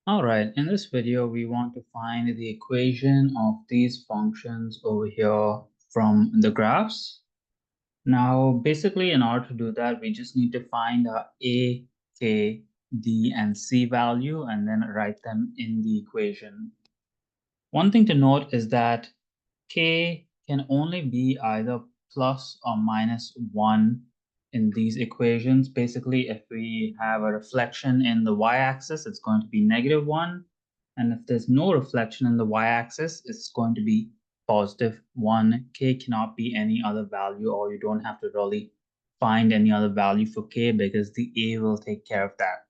All right, in this video, we want to find the equation of these functions over here from the graphs. Now, basically, in order to do that, we just need to find our A, K, D, and C value and then write them in the equation. One thing to note is that K can only be either plus or minus 1 in these equations. Basically, if we have a reflection in the y-axis, it's going to be -1. And if there's no reflection in the y-axis, it's going to be +1. K cannot be any other value, or you don't have to really find any other value for K because the A will take care of that.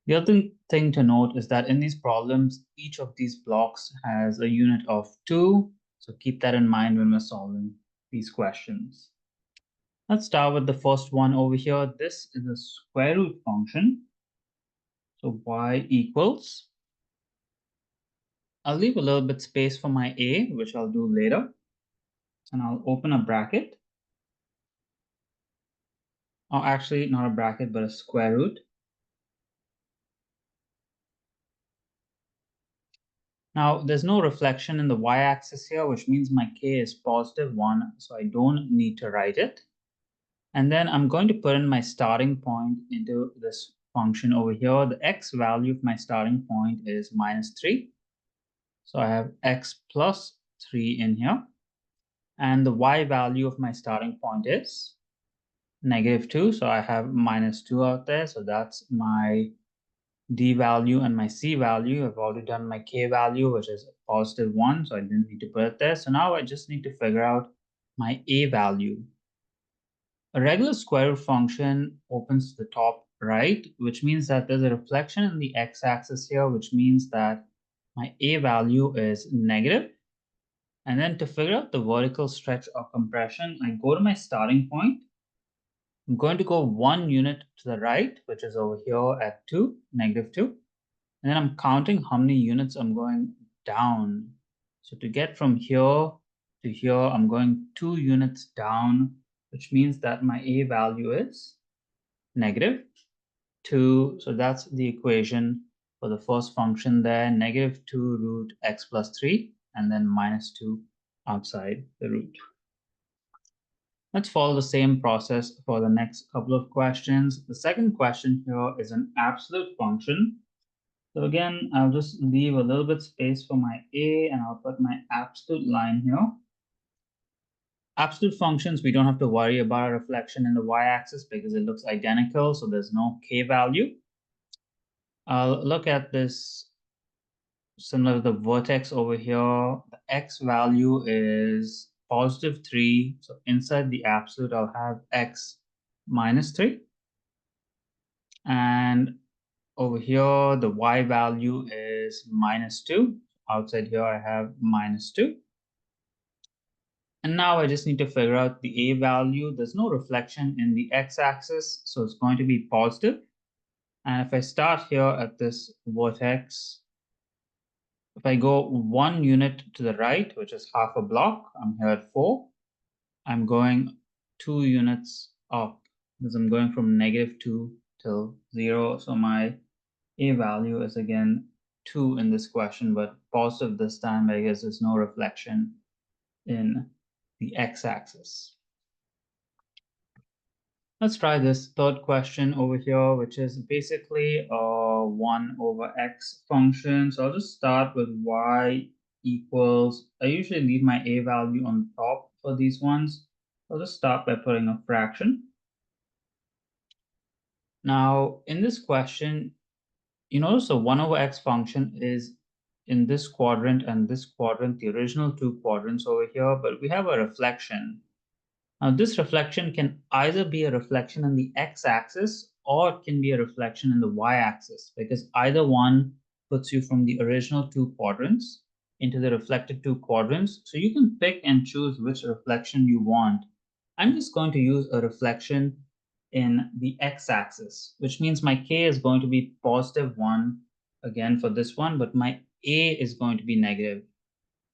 The other thing to note is that in these problems, each of these blocks has a unit of 2. So keep that in mind when we're solving these questions. Let's start with the first one over here. This is a square root function. So y equals, I'll leave a little bit space for my a, which I'll do later. And I'll open a bracket. Or actually, not a bracket, but a square root. Now, there's no reflection in the y-axis here, which means my k is +1, so I don't need to write it. And then I'm going to put in my starting point into this function over here. The x value of my starting point is -3. So I have x plus 3 in here. And the y value of my starting point is -2. So I have -2 out there. So that's my d value and my c value. I've already done my k value, which is +1. So I didn't need to put it there. So now I just need to figure out my a value. A regular square root function opens to the top right, which means that there's a reflection in the x-axis here, which means that my a value is negative. And then to figure out the vertical stretch or compression, I go to my starting point. I'm going to go 1 unit to the right, which is over here at 2, -2. And then I'm counting how many units I'm going down. So to get from here to here, I'm going 2 units down, which means that my a value is -2. So that's the equation for the first function there, -2 root x plus 3, and then -2 outside the root. Let's follow the same process for the next couple of questions. The second question here is an absolute function. So again, I'll just leave a little bit space for my a, and I'll put my absolute line here. Absolute functions, we don't have to worry about a reflection in the y-axis because it looks identical, so there's no k value. I'll look at this similar to the vertex over here. The x value is +3, so inside the absolute, I'll have x -3. And over here, the y value is -2. Outside here, I have -2. And now I just need to figure out the a value. There's no reflection in the x-axis, so it's going to be positive. And if I start here at this vertex, if I go 1 unit to the right, which is half a block, I'm here at 4. I'm going 2 units up because I'm going from -2 till 0. So my a value is again 2 in this question, but positive this time because there's no reflection in the x-axis. Let's try this third question over here, which is basically a 1 over x function. So I'll just start with y equals, I usually leave my a value on top for these ones. I'll just start by putting a fraction. Now, in this question, you notice the 1 over x function is in this quadrant and this quadrant, the original 2 quadrants over here, but we have a reflection. Now, this reflection can either be a reflection in the x-axis or it can be a reflection in the y-axis, because either one puts you from the original 2 quadrants into the reflected 2 quadrants. So you can pick and choose which reflection you want. I'm just going to use a reflection in the x-axis, which means my k is going to be +1 again for this one, but my a is going to be negative.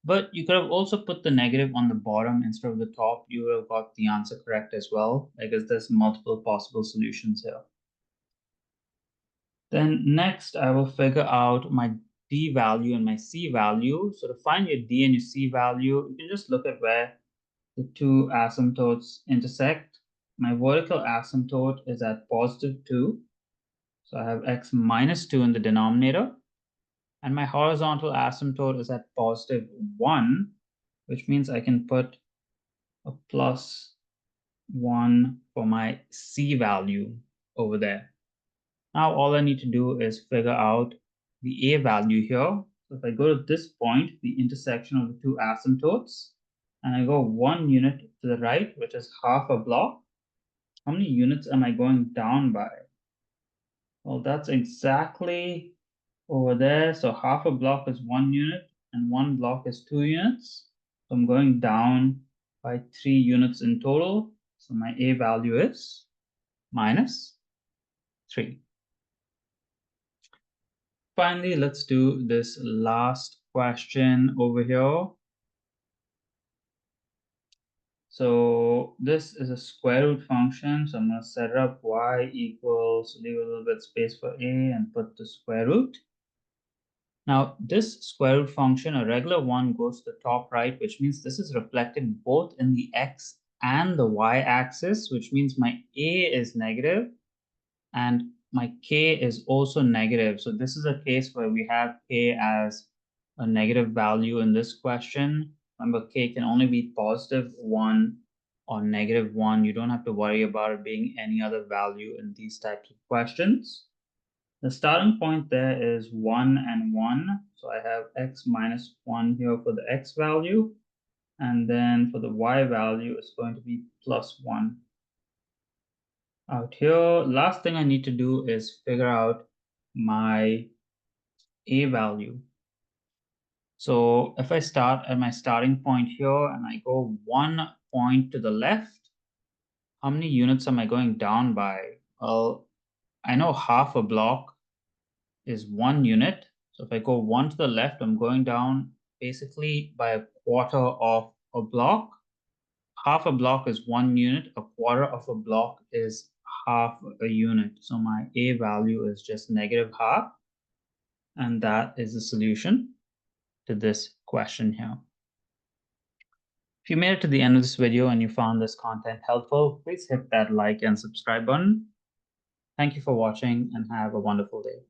But you could have also put the negative on the bottom instead of the top. You would have got the answer correct as well, because there's multiple possible solutions here. Then next, I will figure out my D value and my C value. So to find your D and your C value, you can just look at where the two asymptotes intersect. My vertical asymptote is at +2. So I have x minus 2 in the denominator. And my horizontal asymptote is at +1, which means I can put a +1 for my C value over there. Now all I need to do is figure out the A value here. So if I go to this point, the intersection of the two asymptotes, and I go 1 unit to the right, which is half a block, how many units am I going down by? Well, that's exactly over there. So half a block is 1 unit and 1 block is 2 units. So I'm going down by 3 units in total. So my A value is -3. Finally, let's do this last question over here. So this is a square root function. So I'm going to set up y equals, leave a little bit space for a and put the square root. Now this square root function, a regular one, goes to the top right, which means this is reflected both in the x and the y axis, which means my a is negative and my k is also negative. So this is a case where we have k as a negative value in this question. Remember, k can only be +1 or -1. You don't have to worry about it being any other value in these types of questions. The starting point there is 1 and 1. So I have x minus 1 here for the x value. And then for the y value, it's going to be +1. Out here, last thing I need to do is figure out my A value. So if I start at my starting point here and I go 1 point to the left, how many units am I going down by? Well, I know half a block is 1 unit. So if I go 1 to the left, I'm going down basically by a quarter of a block. Half a block is 1 unit, a quarter of a block is half a unit. So my A value is just -1/2. And that is the solution to this question here. If you made it to the end of this video and you found this content helpful, please hit that like and subscribe button. Thank you for watching and have a wonderful day.